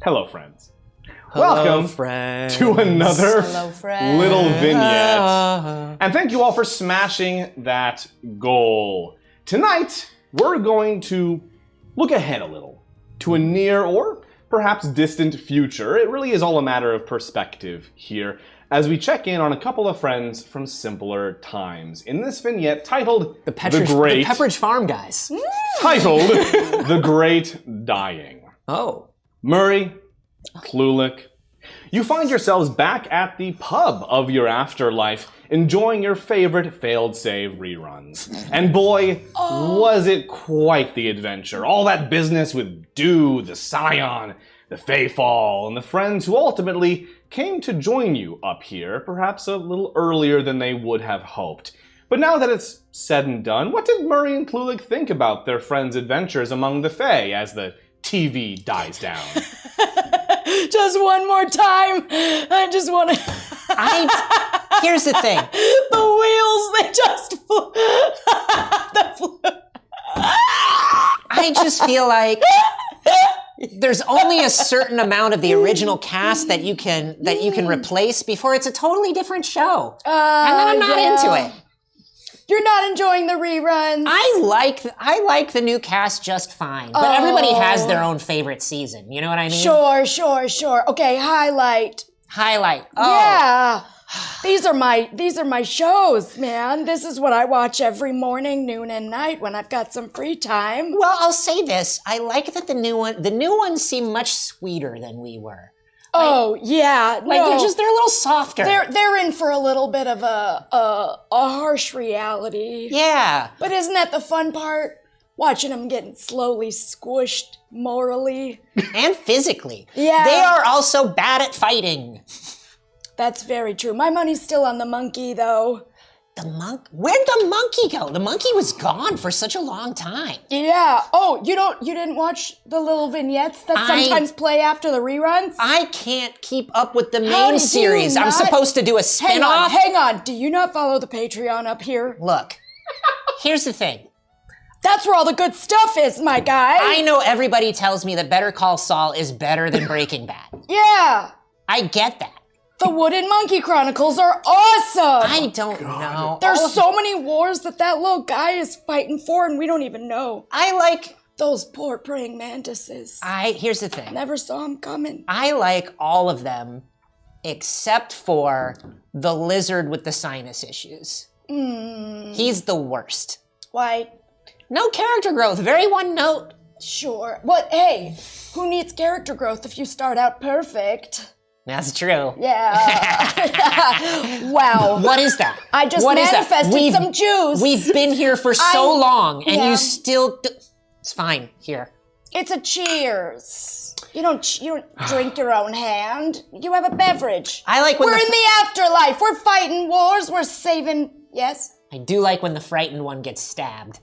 Hello, friends. Hello, Welcome friends. to another little vignette. And thank you all for smashing that goal. Tonight, we're going to look ahead a little to a near or perhaps distant future. It really is all a matter of perspective here as we check in on a couple of friends from simpler times. In this vignette titled The Pepperidge Farm guys. Titled The Great Dying. Oh. Murray, Klulik, you find yourselves back at the pub of your afterlife, enjoying your favorite failed save reruns. And boy, was it quite the adventure. All that business with Dew, the Scion, the Fayfall, and the friends who ultimately came to join you up here, perhaps a little earlier than they would have hoped. But now that it's said and done, what did Murray and Klulik think about their friends' adventures among the Fae as the TV dies down? Just one more time. I just want to... Here's the thing. The wheels, they just flew. I just feel like there's only a certain amount of the original cast that you can replace before it's a totally different show. And then I'm not into it. You're not enjoying the reruns. I like the new cast just fine, but everybody has their own favorite season. You know what I mean? Sure. Okay, highlight. Oh. Yeah. These are my shows, man. This is what I watch every morning, noon, and night when I've got some free time. Well, I'll say this. I like that the new ones seem much sweeter than we were. Yeah. Like they're a little softer. They're in for a little bit of a harsh reality. Yeah. But isn't that the fun part? Watching them getting slowly squished morally. And physically. Yeah. They are also bad at That's very true. My money's still on the monkey, though. Where'd the monkey go? The monkey was gone for such a long time. Yeah. Oh, you didn't watch the little vignettes that sometimes play after the reruns? I can't keep up with the main series. I'm supposed to do a spin-off. Hang on. Do you not follow the Patreon up here? Look, here's the thing. That's where all the good stuff is, my guy. I know everybody tells me that Better Call Saul is better than Breaking Bad. Yeah. I get that. The Wooden Monkey Chronicles are awesome! I don't know. There's so many wars that little guy is fighting for and we don't even know. I like... Those poor praying mantises. Here's the thing. Never saw them coming. I like all of them except for the lizard with the sinus issues. He's the worst. Why? No character growth, very one note. Sure. Well, hey, who needs character growth if you start out perfect? That's true. Yeah. Wow. What is that? I just manifested some juice. We've been here for so long, and you still... It's fine. Here. It's a cheers. You don't drink your own hand. You have a beverage. I like when we're in the afterlife. We're fighting wars. We're saving... Yes? I do like when the frightened one gets stabbed.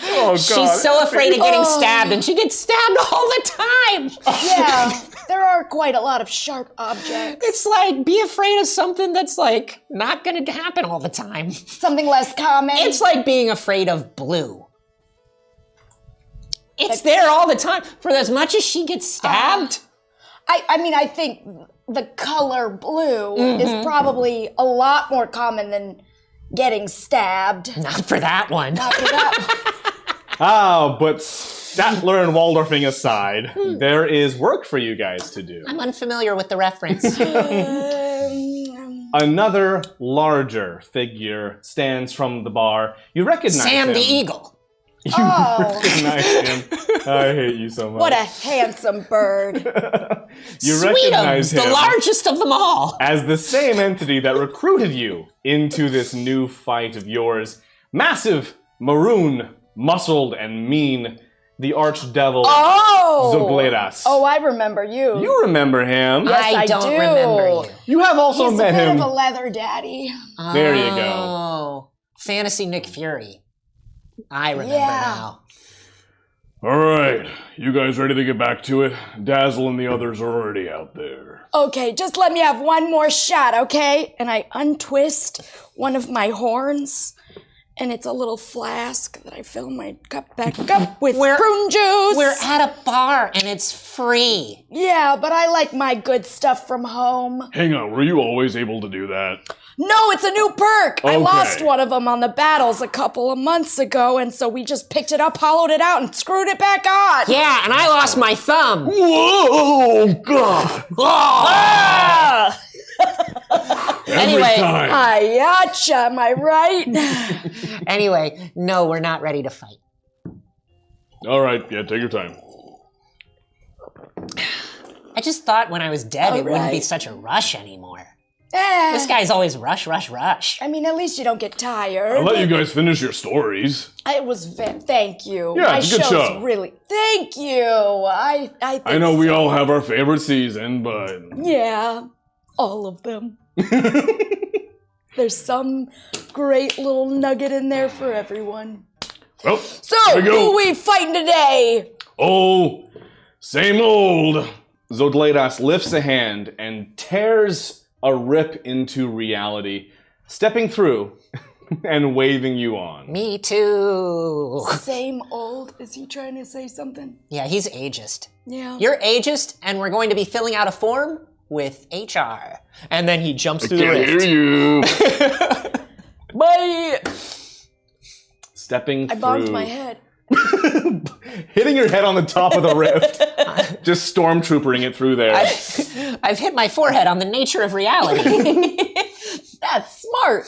Oh, God. She's so afraid of getting stabbed, and she gets stabbed all the time. Yeah, there are quite a lot of sharp objects. It's like, be afraid of something that's, like, not gonna happen all the time. Something less common. It's like being afraid of blue. It's there all the time. For as much as she gets stabbed. I think the color blue is probably a lot more common than getting stabbed. Not for that one. Not for that one. But Statler and Waldorfing aside, there is work for you guys to do. I'm unfamiliar with the reference. Another larger figure stands from the bar. You recognize Sam him. the Eagle. You recognize him. I hate you so much. What a handsome bird. You recognize him the largest of them all. as the same entity that recruited you into this new fight of yours. Massive, maroon, muscled, and mean, the archdevil Zogleras. Oh, I remember you. You remember him. Yes, I don't remember you. You have also He's met a bit him. of a leather daddy. There you go. Oh, Fantasy Nick Fury. I remember now. All right, you guys ready to get back to it? Dazzle and the others are already out there. Okay, just let me have one more shot, okay? And I untwist one of my horns, And it's a little flask that I fill my cup back up with prune juice. We're at a bar and it's free. Yeah, but I like my good stuff from home. Hang on, were you always able to do that? No, it's a new perk. I Okay. lost one of them on the battles a couple of months ago, and so we just picked it up, hollowed it out, and screwed it back on. Yeah, and I lost my thumb. Whoa, God! Ah! Anyway, Ayacha, am I right? anyway, no, we're not ready to fight. All right, yeah, take your time. I just thought when I was dead it wouldn't be right. such a rush anymore. Eh, This guy's always rush, rush, rush. I mean, at least you don't get tired. I'll let you guys finish your stories. It was thank you. Yeah, My it's a good show's show. really thank you. I think I know we so. all have our favorite season, but Yeah, all of them. There's some great little nugget in there for everyone. well, So, here we go. who we fighting today? Oh, same old. Zodleidas lifts a hand and tears a rip into reality, stepping through and waving you on. Me too. Same old. Is he trying to say something? Yeah, he's ageist. Yeah. You're ageist, and we're going to be filling out a form with HR. And then he jumps through the Can't rift. hear you. Bye. Stepping I through. bonked my head. Hitting your head on the top of the rift. Just stormtroopering it through there. I've hit my forehead on the nature of reality. That's smart.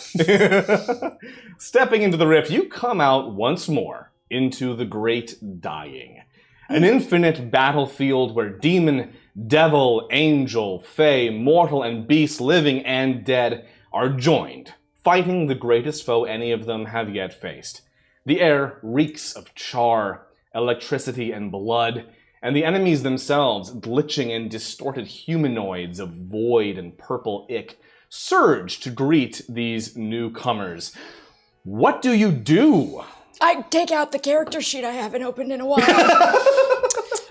Stepping into the rift, you come out once more into the Great Dying. An infinite battlefield where demon, devil, angel, fey, mortal, and beast, living and dead, are joined, fighting the greatest foe any of them have yet faced. The air reeks of char, electricity, and blood, and the enemies themselves, glitching and distorted humanoids of void and purple ick, surge to greet these newcomers. What do you do? I take out the character sheet I haven't opened in a while.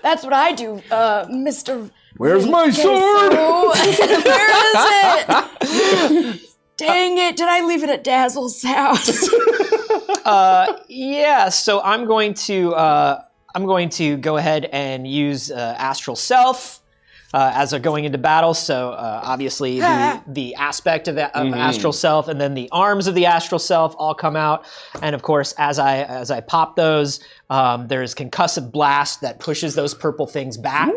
That's what I do, Mr. Where's my sword? Where is it? Dang it, did I leave it at Dazzle's house? Yeah, so I'm going to go ahead and use Astral Self as they're going into battle. So obviously the aspect of Astral Self and then the arms of the Astral Self all come out. And of course, as I pop those, there's concussive blast that pushes those purple things back.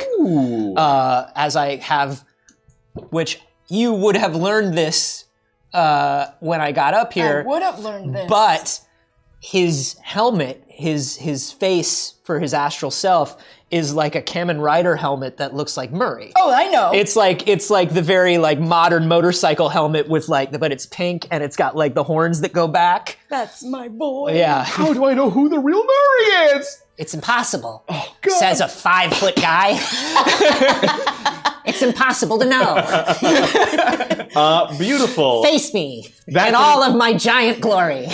As I have, which you would have learned this when I got up here. I would have learned this. But his helmet, his face for his astral self is like a Kamen Rider helmet that looks like Murray. Oh, I know. It's like the very like modern motorcycle helmet with like, but it's pink and it's got like the horns that go back. That's my boy. Yeah, How do I know who the real Murray is? It's impossible, Oh, God. says a 5-foot guy. It's impossible to know. Beautiful. Face me That in can- all of my giant glory.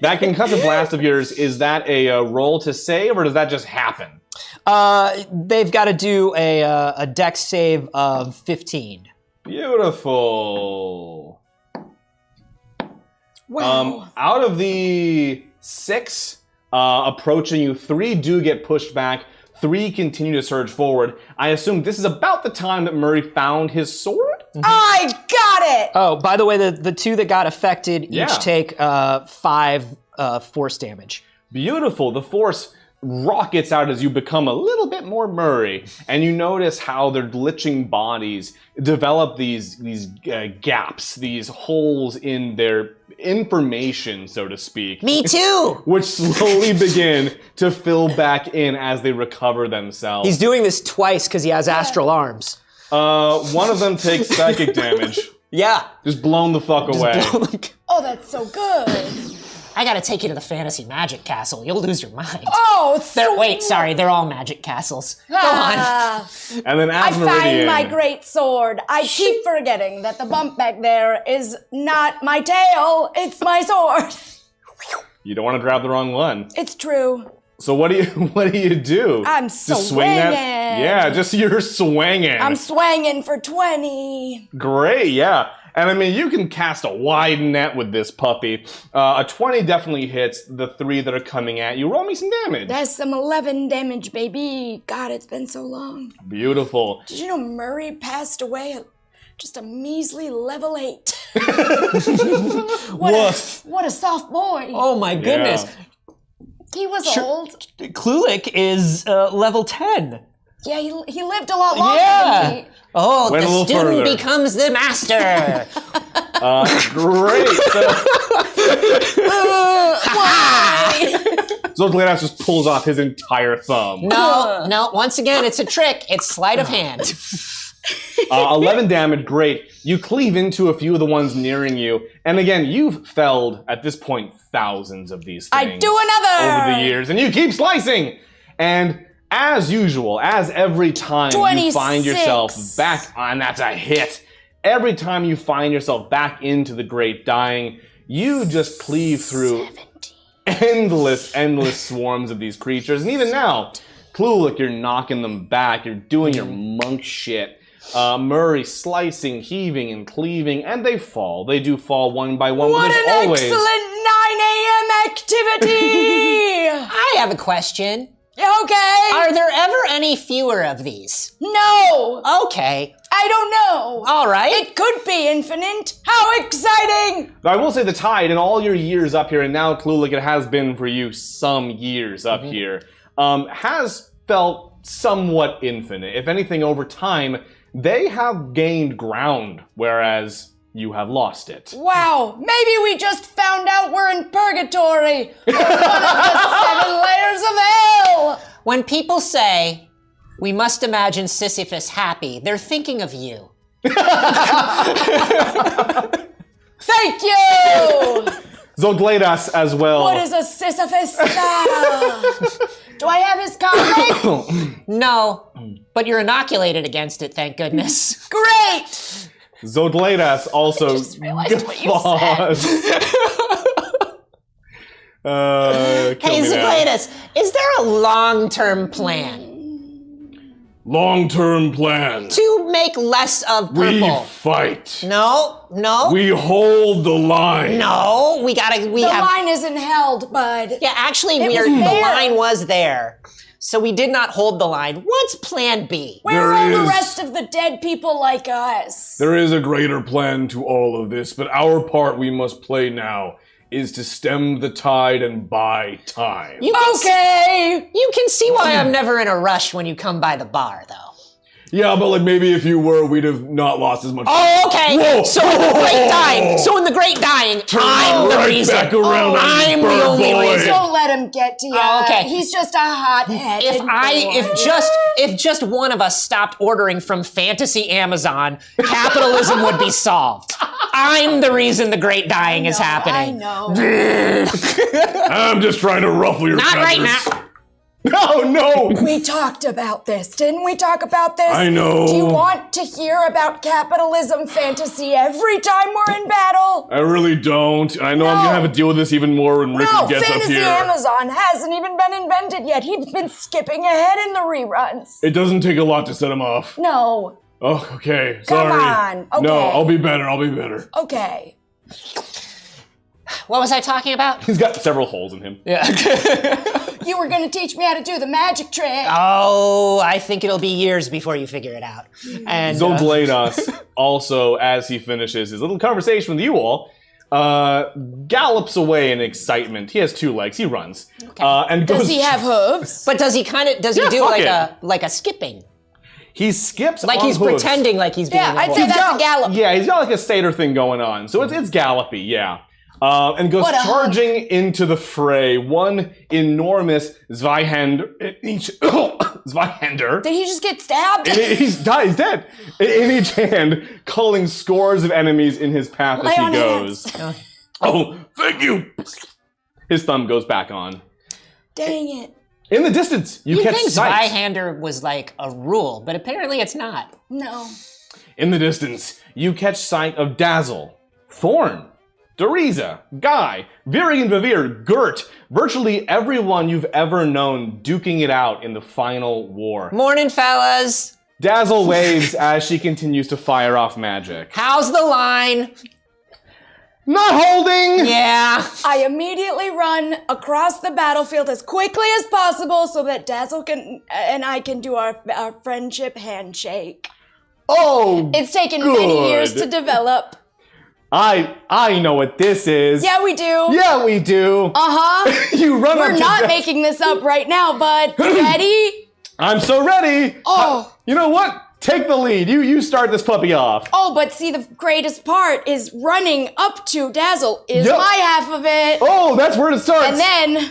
That concussive blast of yours, is that a roll to save, or does that just happen? they've got to do a dex save of 15. Beautiful. Wow. Out of the 6 approaching you, 3 do get pushed back. 3 continue to surge forward. I assume this is about the time that Murray found his sword? I got it! Oh, by the way, the 2 that got affected Yeah. each take 5 force damage. Beautiful. The force rockets out as you become a little bit more Murray, and you notice how their glitching bodies develop these gaps, these holes in their information, so to speak. Me too. Which slowly begin to fill back in as they recover themselves. He's doing this twice because he has astral arms. One of them takes psychic damage. Yeah. Just blown the fuck away. Oh, that's so good. I gotta take you to the fantasy magic castle. You'll lose your mind. Oh, it's so Wait, sorry, they're all magic castles. Go on. Ah, And then I as find Meridian, my great sword. I keep forgetting that the bump back there is not my tail, it's my sword. you don't want to grab the wrong one. It's true. So what do you do? I'm Just swing that? swinging. Yeah, just you're swinging. I'm swanging for 20. Great, yeah. And I mean, you can cast a wide net with this puppy. A 20 definitely hits the 3 that are coming at you. Roll me some damage. That's some 11 damage, baby. God, it's been so long. Beautiful. Did you know Murray passed away at just a measly level 8? What a soft boy. Oh my goodness. He was old. Klulik is level 10. Yeah, he lived a lot longer than me. Oh, Went a the little student further. becomes the master. Great. So Zolgledas just pulls off his entire thumb. No, once again, it's a trick. It's sleight of hand. 11 damage, great. You cleave into a few of the ones nearing you. And again, you've felled, at this point, thousands of these things. I do another! Over the years, and you keep slicing! And as usual, as every time you 26. find yourself back on, that's a hit. Every time you find yourself back into the Great Dying, you just cleave through 70. endless swarms of these creatures. And even now, Klulik, you're knocking them back. You're doing your monk shit. Murray slicing, heaving, and cleaving, and they fall. They do fall one by one. What but an there's always... excellent 9 a.m. activity! I have a question. Okay. Are there ever any fewer of these? No. Okay. I don't know. All right. It could be infinite. How exciting! I will say the tide in all your years up here, and now Klulik, it has been for you some years up here, has felt somewhat infinite. If anything, over time, they have gained ground, whereas you have lost it. Wow, maybe we just found out we're in purgatory, or one of the 7 layers of hell! When people say, we must imagine Sisyphus happy, they're thinking of you. Thank you! Zolgledas as well. What is a Sisyphus? Do I have his card? No, but you're inoculated against it, thank goodness. Great! Zolgledas also just realized what you guffaws. Hey, Zagladus, is there a long-term plan Long-term plan. to make less of We purple? fight. No. We hold the line. No, we The have... line isn't held, bud. Yeah, actually, It was the there. line was there. So we did not hold the line. What's plan B? Where are all the is- rest of the dead people like us? There is a greater plan to all of this, but our part we must play now is to stem the tide and buy time. You can Okay! You can see why I'm never in a rush when you come by the bar, though. Yeah, but like maybe if you were, we'd have not lost as much. Oh, okay. Whoa. So in the great dying, I'm the right reason. back around on I'm you, the bird only boy. reason. Don't let him get to you. Oh, okay. He's just a hot-headed If just one of us stopped ordering from Fantasy Amazon, capitalism would be solved. I'm the reason the great dying is I happening. know. I'm just trying to ruffle your Not right feathers. now. No. We talked about this, didn't we talk about this? I know. Do you want to hear about capitalism fantasy every time we're in battle? I really don't. I know I'm gonna have to deal with this even more when Richard No, gets up Fantasy here. Amazon hasn't even been invented yet. He's been skipping ahead in the reruns. It doesn't take a lot to set him off. No. Oh, okay. Come Sorry. on, okay. No, I'll be better. Okay. What was I talking about? He's got several holes in him. You were going to teach me how to do the magic trick. Oh, I think it'll be years before you figure it out. And Zolgledas also, as he finishes his little conversation with you all, gallops away in excitement. He has 2 legs. He runs. And goes. Does he have hooves? but does he do fuck like a skipping? He skips Like on he's hooves. pretending like he's being Yeah, a I'd horse. say that's a gallop. Yeah, he's got like a satyr thing going on. So it's gallopy, yeah. And goes What a charging into the fray. One enormous Zweihander. Zweihander. Did he just get stabbed? He's dead. In each hand, culling scores of enemies in his path as Lay he on goes. hands. Oh, thank you. His thumb goes back on. Dang it. In the distance, you You catch think sight. Zweihander was like a rule, but apparently it's not. No. In the distance, you catch sight of Dazzle, Thorn, Deriza, Guy, Virian Vivir, Gert, virtually everyone you've ever known duking it out in the final war. Morning, fellas. Dazzle waves as she continues to fire off magic. How's the line? Not holding! Yeah. I immediately run across the battlefield as quickly as possible so that Dazzle and I can do our friendship handshake. Oh, It's taken good. many years to develop. I know what this is. Yeah, we do. Yeah, we do. Uh-huh. You run up We're to not Dazzle. making this up right now, bud. Ready? I'm so ready. Oh. You know what? Take the lead. You start this puppy off. Oh, but see, the greatest part is running up to Dazzle is Yep. my half of it. Oh, that's where it starts.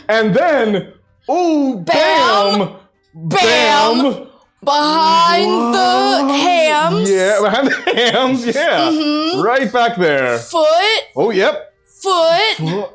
And then, ooh, Bam. bam, bam, behind the hams, Yeah, behind the hams. Yeah, right back there. foot, Oh, yep. foot.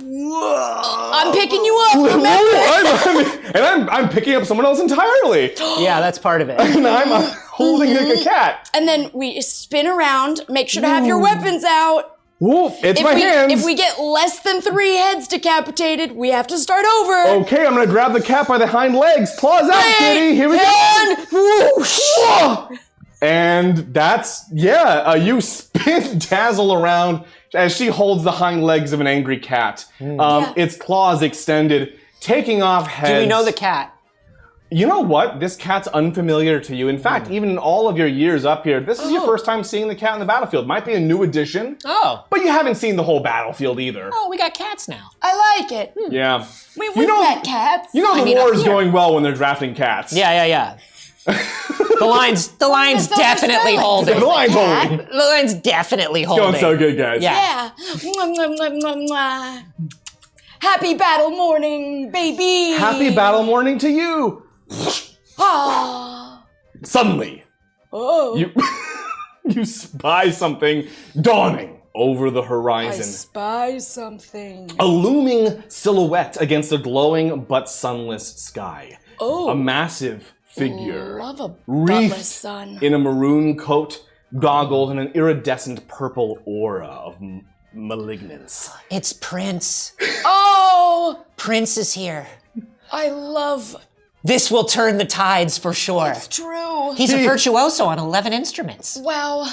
I'm picking you up, remember? I'm picking up someone else entirely, Yeah, that's part of it. and I'm holding like a cat. And then we spin around, make sure to have your weapons out. Ooh, it's my hands. If we get less than 3 heads decapitated, we have to start over. Okay, I'm gonna grab the cat by the hind legs. Claws out, kitty. Here we And go. Whoosh. And that's, you spin Dazzle around as she holds the hind legs of an angry cat. Its claws extended, taking off heads. Do we know the cat? You know what? This cat's unfamiliar to you. In fact, even in all of your years up here, this is your first time seeing the cat in the battlefield. Might be a new addition, Oh. but you haven't seen the whole battlefield either. Oh, we got cats now. I like it. Yeah. We've know- met cats. You know the mean, war up is here. going well when they're drafting cats. Yeah. The line's That's definitely so holding. The line's holding. The line's definitely holding. Going so good, guys. Yeah. Yeah. Mwah, mwah, mwah, mwah, mwah. Happy battle morning, baby. Happy battle morning to you. Ah. Suddenly, Oh. you spy something dawning over the I horizon. spy something. A looming silhouette against a glowing but sunless sky. Oh. A massive figure. Love a Wreathed butler's son. in a maroon coat, goggles, and an iridescent purple aura of malignance. It's Prince. Oh, Prince is here. I love. This will turn the tides for sure. It's true. He's a virtuoso on 11 instruments. Wow,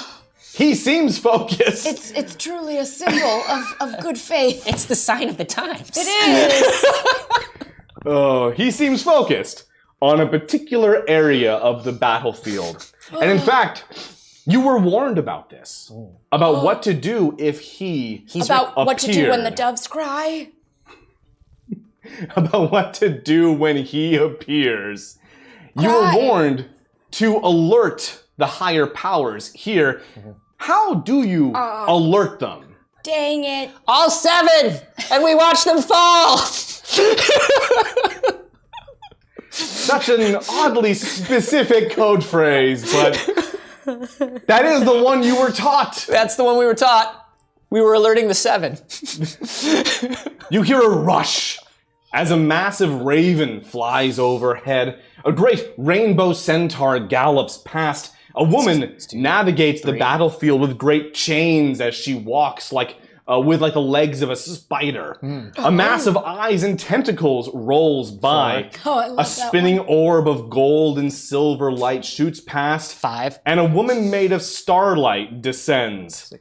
He seems focused. it's truly a symbol of good faith. It's the sign of the times. It is. Oh, he seems focused on a particular area of the battlefield. And in fact, you were warned about this. About what to do if he's About what to do when the appeared. doves cry. About what to do when he appears. You were Cry. warned to alert the higher powers here. How do you alert them? Dang it. All 7! And we watch them fall! Such an oddly specific code phrase, but that is the one you were taught. That's the one we were taught. We were alerting the 7. You hear a rush as a massive raven flies overhead. A great rainbow centaur gallops past. A woman navigates the battlefield with great chains as she walks with the legs of a spider. A mass of eyes and tentacles rolls by. Oh, I love A spinning orb of gold and silver light shoots past. 5. And a woman made of starlight descends.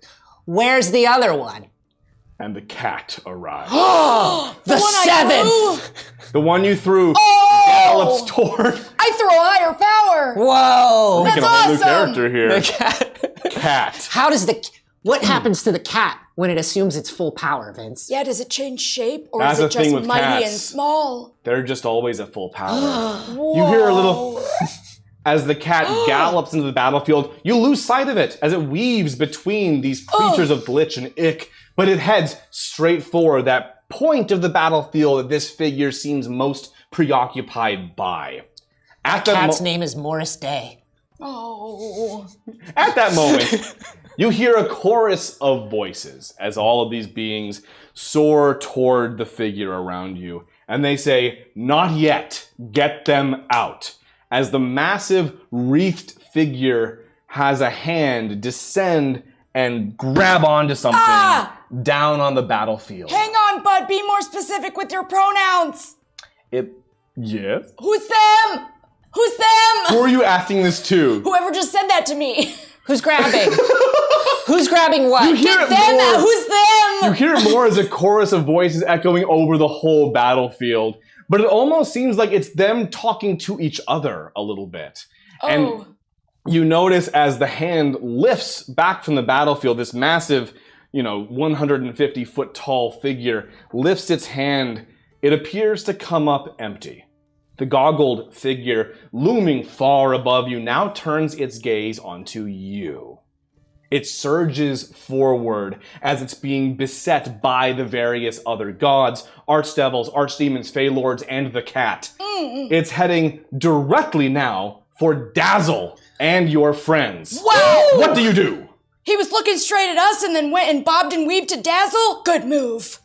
Where's the other one? And the cat arrives. The 7th! The one you threw Oh! gallops toward. I throw a higher power. Whoa! Making a That's whole new awesome. character here. Cat. Cat. How does what happens to the cat when it assumes its full power, Vince? Yeah, does it change shape or That's is it the thing just with mighty cats. and small? They're just always at full power. You hear a little. As the cat gallops into the battlefield, you lose sight of it as it weaves between these creatures of glitch and ick, but it heads straight for that point of the battlefield that this figure seems most preoccupied by. At that Cat's name is Morris Day. Oh. At that moment, you hear a chorus of voices as all of these beings soar toward the figure around you. And they say, "Not yet, get them out." As the massive wreathed figure has a hand descend and grab onto something down on the battlefield. Hang on, bud. Be more specific with your pronouns. Yes? Who's them? Who's them? Who are you asking this to? Whoever just said that to me. Who's grabbing? Who's grabbing what? You hear it Them, more. who's them? You hear it more as a chorus of voices echoing over the whole battlefield. But it almost seems like it's them talking to each other a little bit. Oh. And you notice as the hand lifts back from the battlefield, this massive, 150 foot tall figure lifts its hand. It appears to come up empty. The goggled figure, looming far above you, now turns its gaze onto you. It surges forward as it's being beset by the various other gods, archdevils, archdemons, fey lords, and the cat. It's heading directly now for Dazzle and your friends. Wow! What do you do? He was looking straight at us and then went and bobbed and weaved to Dazzle? Good move.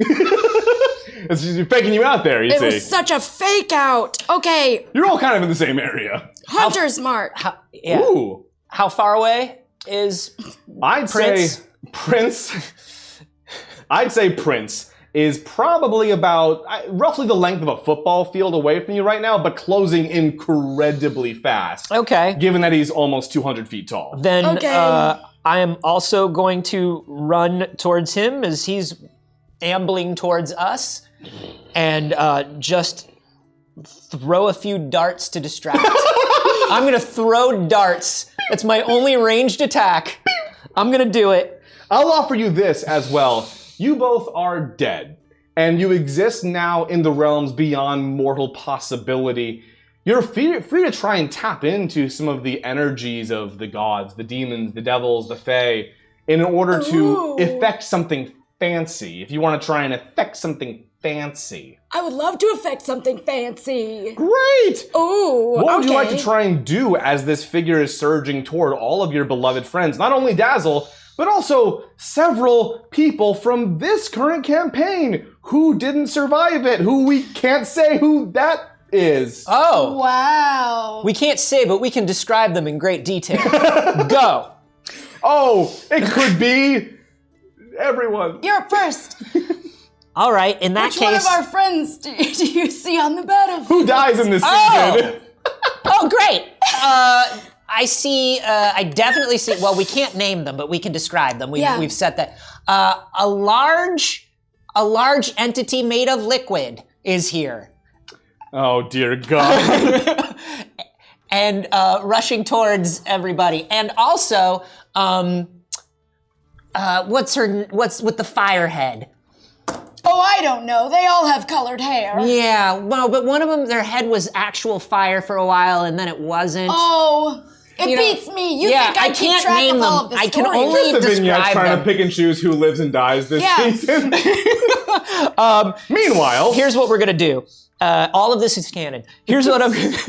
It's just faking you out there, you It see. was such a fake out. Okay, You're all kind of in the same area. Hunter's Mark. Yeah. Ooh. How far away is I'd Prince? say Prince is probably about roughly the length of a football field away from you right now, but closing incredibly fast. okay? Given that he's almost 200 feet tall. Then Okay. I am also going to run towards him as he's ambling towards us, and just throw a few darts to distract. I'm gonna throw darts. That's my only ranged attack. I'm gonna do it. I'll offer you this as well. You both are dead, and you exist now in the realms beyond mortal possibility. You're free to try and tap into some of the energies of the gods, the demons, the devils, the fae, in order to Ooh. effect something fancy. If you want to try and effect something fancy. I would love to affect something fancy. Great! Ooh, What would you like to okay. try and do as this figure is surging toward all of your beloved friends? Not only Dazzle, but also several people from this current campaign who didn't survive it, who we can't say who that is. Oh, Wow. we can't say, but we can describe them in great detail. Go. Oh, it could be everyone. You're up first. All right. In that Which one case. of our friends do you see on the battlefield? Who dies in this Oh! season? Oh, great. I see, I definitely see, well, we can't name them, but we can describe them. Yeah. We've set that. A large entity made of liquid is here. Oh, dear God. And rushing towards everybody. And also, what's with the fire head? Oh, I don't know. They all have colored hair. Yeah, well, but one of them, their head was actual fire for a while, and then it wasn't. Oh, it You know, beats me. You yeah, think I I keep can't track name of all them. of the I can stories. only- The Vignette's describe trying them. to pick and choose who lives and dies this Yeah. season. Meanwhile, Here's what we're gonna do. All of this is canon. Here's what I'm. Here's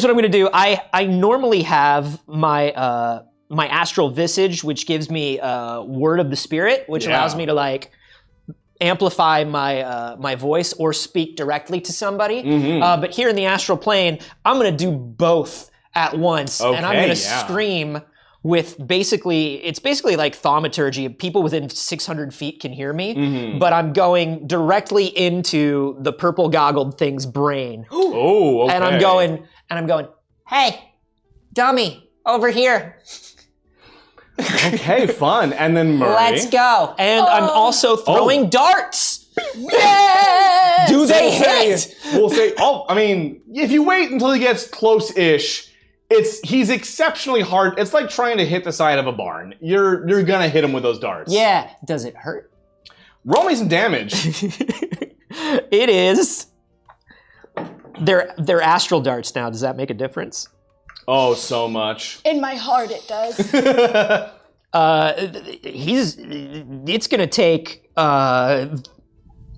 what I'm gonna do. I normally have my my astral visage, which gives me word of the spirit, which Yeah. allows me to like amplify my my voice or speak directly to somebody. But here in the astral plane, I'm gonna do both at once, and I'm Okay, gonna yeah. scream with it's basically like thaumaturgy. People within 600 feet can hear me, but I'm going directly into the purple goggled thing's brain. oh, okay. And I'm going, Hey, dummy, over here. Okay, fun. And then Murray. Let's go. and I'm also throwing darts. Yes! Do they hit? We'll say, if you wait until he gets close-ish, he's exceptionally hard. It's like trying to hit the side of a barn. You're gonna hit him with those darts. Yeah, does it hurt? Roll me some damage. It is. They're astral darts now. Does that make a difference? Oh, so much. In my heart, it does. It's gonna take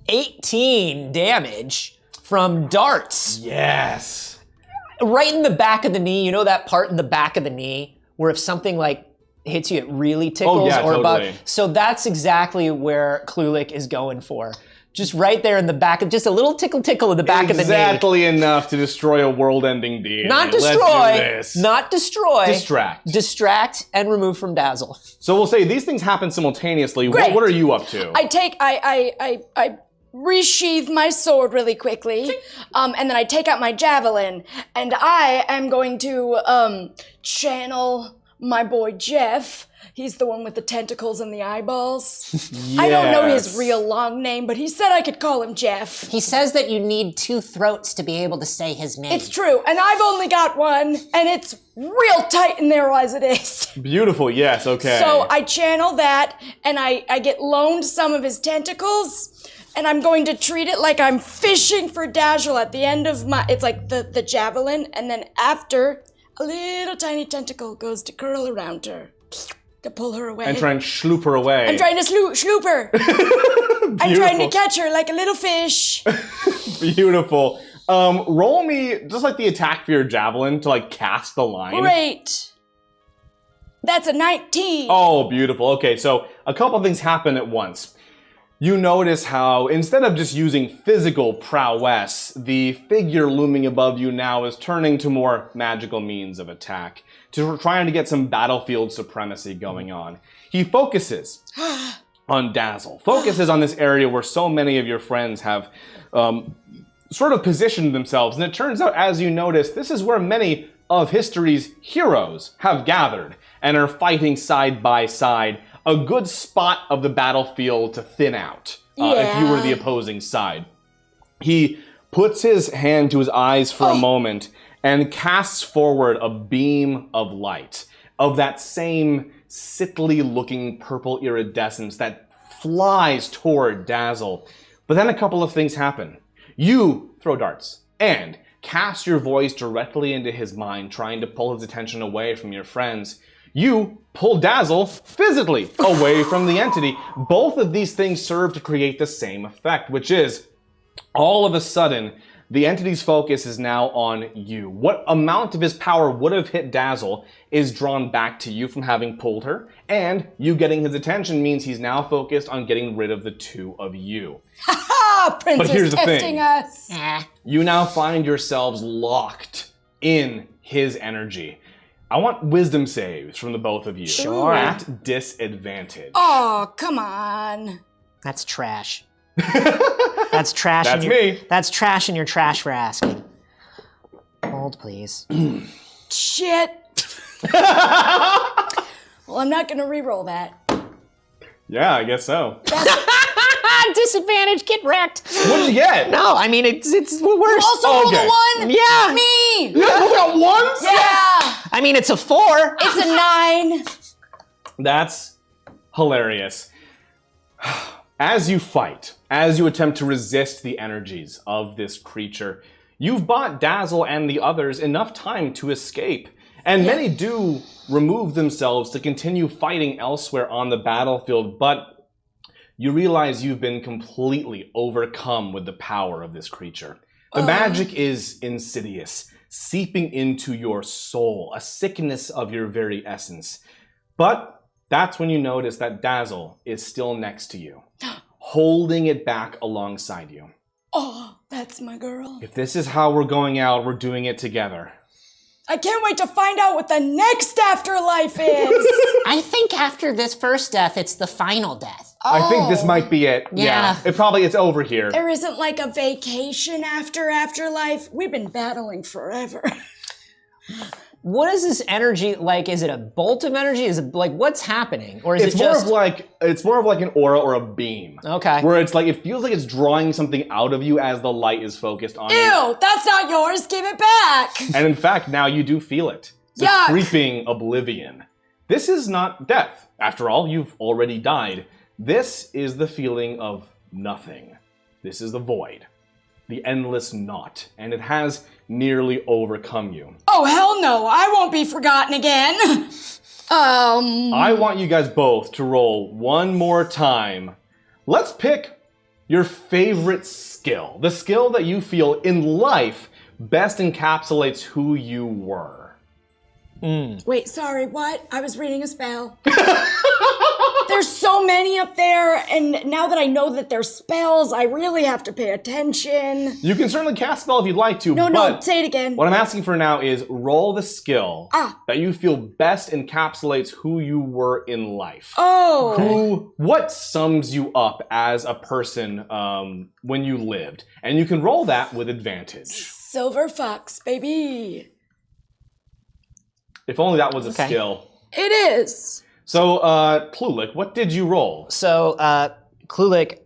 18 damage from darts. Yes. Right in the back of the knee. You know that part in the back of the knee where if something like hits you, it really tickles yeah, or totally. So that's exactly where Klulik is going for. Just right there in the back, just a little tickle in the back of the knee. Exactly enough to destroy a world-ending deity. Not Let's destroy, do this. not destroy. Distract. Distract and remove from Dazzle. So we'll say these things happen simultaneously. Great. What are you up to? I resheath my sword really quickly, and then I take out my javelin, and I am going to channel my boy Jeff. He's the one with the tentacles and the eyeballs. Yes. I don't know his real long name, but he said I could call him Jeff. He says that you need 2 throats to be able to say his name. It's true, and I've only got one, and it's real tight in there as it is. Beautiful, yes, okay. So I channel that, and I get loaned some of his tentacles, and I'm going to treat it like I'm fishing for Dazzle at the end of it's like the javelin, and then after, a little tiny tentacle goes to curl around her, to pull her away. And try and sloop her away. I'm trying to sloop her. I'm trying to catch her like a little fish. Beautiful. Roll me, just like the attack for your javelin, to like cast the line. Great. That's a 19. Oh, beautiful. Okay, so a couple things happen at once. You notice how, instead of just using physical prowess, the figure looming above you now is turning to more magical means of attack, to trying to get some battlefield supremacy going on. He focuses on Dazzle, focuses on this area where so many of your friends have sort of positioned themselves, and it turns out, as you notice, this is where many of history's heroes have gathered and are fighting side by side. A good spot of the battlefield to thin out if you were the opposing side. He puts his hand to his eyes for a moment and casts forward a beam of light of that same sickly looking purple iridescence that flies toward Dazzle. But then a couple of things happen. You throw darts and cast your voice directly into his mind, trying to pull his attention away from your friends. You pull Dazzle physically away from the entity. Both of these things serve to create the same effect, which is, all of a sudden, the entity's focus is now on you. What amount of his power would have hit Dazzle is drawn back to you from having pulled her, and you getting his attention means he's now focused on getting rid of the 2 of you. Ha! Princess But here's the testing thing. us. You now find yourselves locked in his energy. I want wisdom saves from the both of you. Sure. At disadvantage. Oh, come on. That's trash. That's trash. That's me. That's trash, and you're trash for asking. Hold, please. Shit. Well, I'm not going to re-roll that. Yeah, I guess so. Disadvantage, get wrecked. What did you get? No, I mean it's the worst. Also rolled okay. a 1? Yeah. Me! You guys both got ones? Yeah! I mean it's a 4. It's a 9. That's hilarious. As you fight, as you attempt to resist the energies of this creature, you've bought Dazzle and the others enough time to escape. And many do remove themselves to continue fighting elsewhere on the battlefield, but you realize you've been completely overcome with the power of this creature. The magic is insidious, seeping into your soul, a sickness of your very essence. But that's when you notice that Dazzle is still next to you, holding it back alongside you. Oh, that's my girl. If this is how we're going out, we're doing it together. I can't wait to find out what the next afterlife is. I think after this first death, it's the final death. I think this might be it. Yeah. It's over here. There isn't like a vacation after afterlife. We've been battling forever. What is this energy like? Is it a bolt of energy? Is it like what's happening, or is It's it more just of like an aura or a beam. Okay. Where it's like it feels like it's drawing something out of you as the light is focused on you. Ew, that's not yours. Give it back. And in fact, now you do feel it. The Yuck. creeping oblivion. This is not death. After all, you've already died. This is the feeling of nothing. This is the void. The endless naught. And it has nearly overcome you. Oh, hell no. I won't be forgotten again. I want you guys both to roll one more time. Let's pick your favorite skill. The skill that you feel in life best encapsulates who you were. Wait, sorry, what? I was reading a spell. there's so many up there, and now that I know that they're spells, I really have to pay attention. You can certainly cast spell if you'd like to, No, but say it again. what I'm asking for now is roll the skill that you feel best encapsulates who you were in life. Oh. What sums you up as a person when you lived? And you can roll that with advantage. Silver fox, baby. If only that was a skill. It is. So, Klulik, what did you roll? So Klulik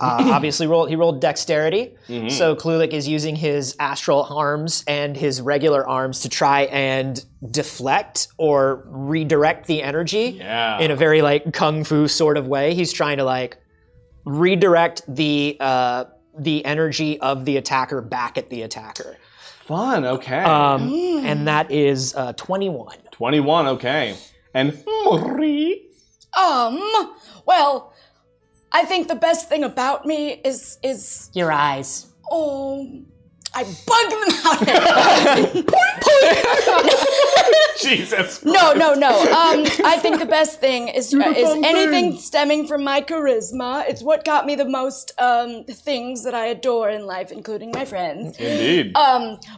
obviously rolled dexterity. So Klulik is using his astral arms and his regular arms to try and deflect or redirect the energy in a very like kung fu sort of way. He's trying to like redirect the energy of the attacker back at the attacker. Fun, okay. And that is 21. 21, okay. And Marie? Well, I think the best thing about me is Your eyes. I bug them out. Jesus. No. I think the best thing is anything stemming from my charisma. It's what got me the most things that I adore in life, including my friends. Indeed.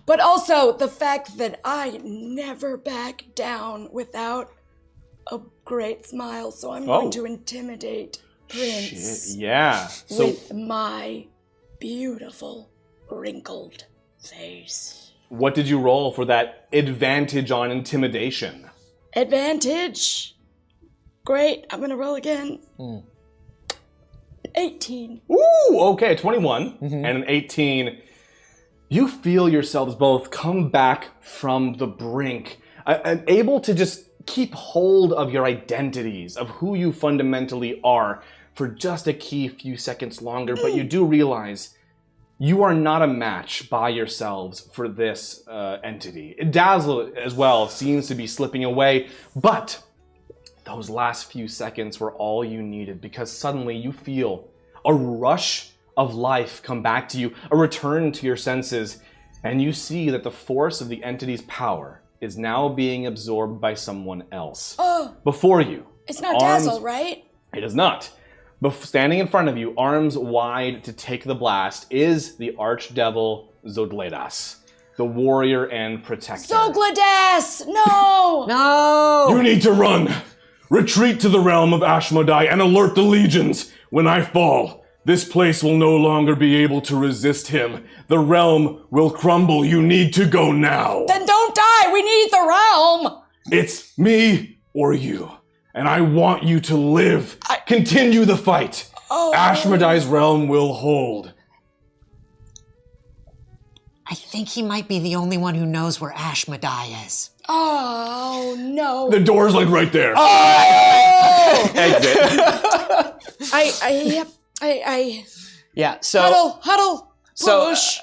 But also the fact that I never back down without a great smile. So I'm going to intimidate Prince Shit, yeah. So, with my beautiful wrinkled face. what did you roll for that advantage on intimidation? Advantage. Great. I'm gonna roll again. 18. Ooh, okay, 21 and an 18. You feel yourselves both come back from the brink, able to just keep hold of your identities, of who you fundamentally are for just a key few seconds longer, but you do realize you are not a match by yourselves for this entity. Dazzle as well seems to be slipping away, but those last few seconds were all you needed because suddenly you feel a rush of life come back to you, a return to your senses, and you see that the force of the entity's power is now being absorbed by someone else. Before you. It's not Dazzle, right? It is not. Standing in front of you, arms wide to take the blast, is the archdevil Zodledas, the warrior and protector. Zogladas! No! No! You need to run! Retreat to the realm of Ashmodai and alert the legions! When I fall, this place will no longer be able to resist him. The realm will crumble. You need to go now. Then don't die! We need the realm! It's me or you. And I want you to live. Continue the fight. Ashmodai's realm will hold. I think he might be the only one who knows where Ashmodai is. Oh, no. The door's like right there. Oh! Exit. Yeah, so Huddle, push.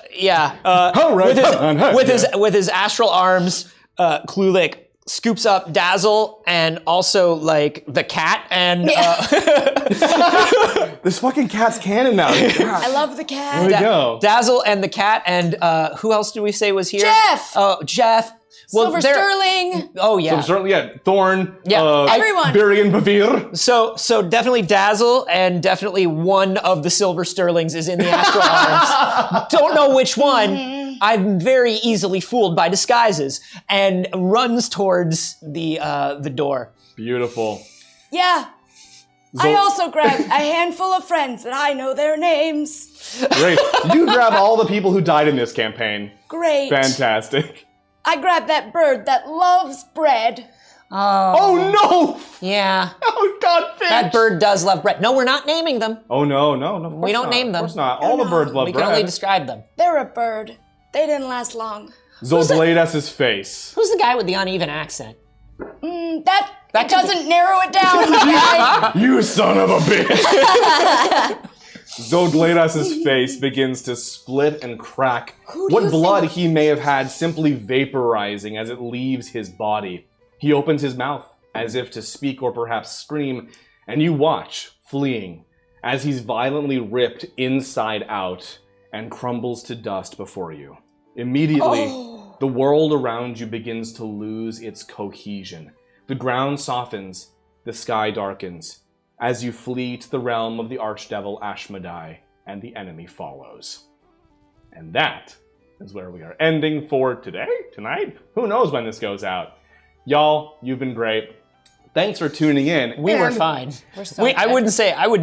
All right. with his astral arms, Klulik scoops up Dazzle and also like the cat and This fucking cat's canon now. I love the cat. There we go. Dazzle and the cat and who else did we say was here? Jeff! Oh, Jeff. Silver Sterling. Oh yeah. So certainly, Thorn. Everyone. Birian Bavir. So definitely Dazzle and definitely one of the Silver Sterlings is in the astral arms. Don't know which one. I'm very easily fooled by disguises and runs towards the door. Beautiful. Yeah. I also grabbed a handful of friends that I know their names. Great. You grab all the people who died in this campaign. Great. Fantastic. I grabbed that bird that loves bread. Oh no! Yeah. Oh God, Finch! That bird does love bread. No, we're not naming them. Oh no, of course We don't not. name them. Of course not. All the birds love We bread. can only describe them. They're a bird. They didn't last long. Zolbladas's face. Who's the guy with the uneven accent? That could doesn't narrow it down. You son of a bitch! Zodladas's face begins to split and crack. What blood he may have had simply vaporizing as it leaves his body. He opens his mouth as if to speak or perhaps scream, and you watch, fleeing, as he's violently ripped inside out and crumbles to dust before you. Immediately, the world around you begins to lose its cohesion. The ground softens, the sky darkens, as you flee to the realm of the archdevil Ashmedai, and the enemy follows. And that is where we are ending for today? Tonight? Who knows when this goes out? Y'all, you've been great. Thanks for tuning in. We were fine. I wouldn't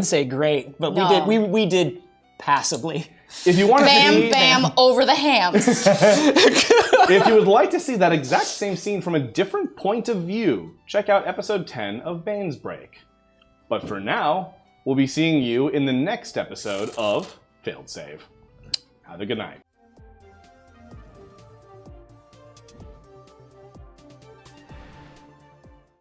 say great, but No. we did passably. If you want to see, Bam over the hams. if you would like to see that exact same scene from a different point of view, check out episode 10 of Bane's Break. But for now, we'll be seeing you in the next episode of Failed Save. Have a good night.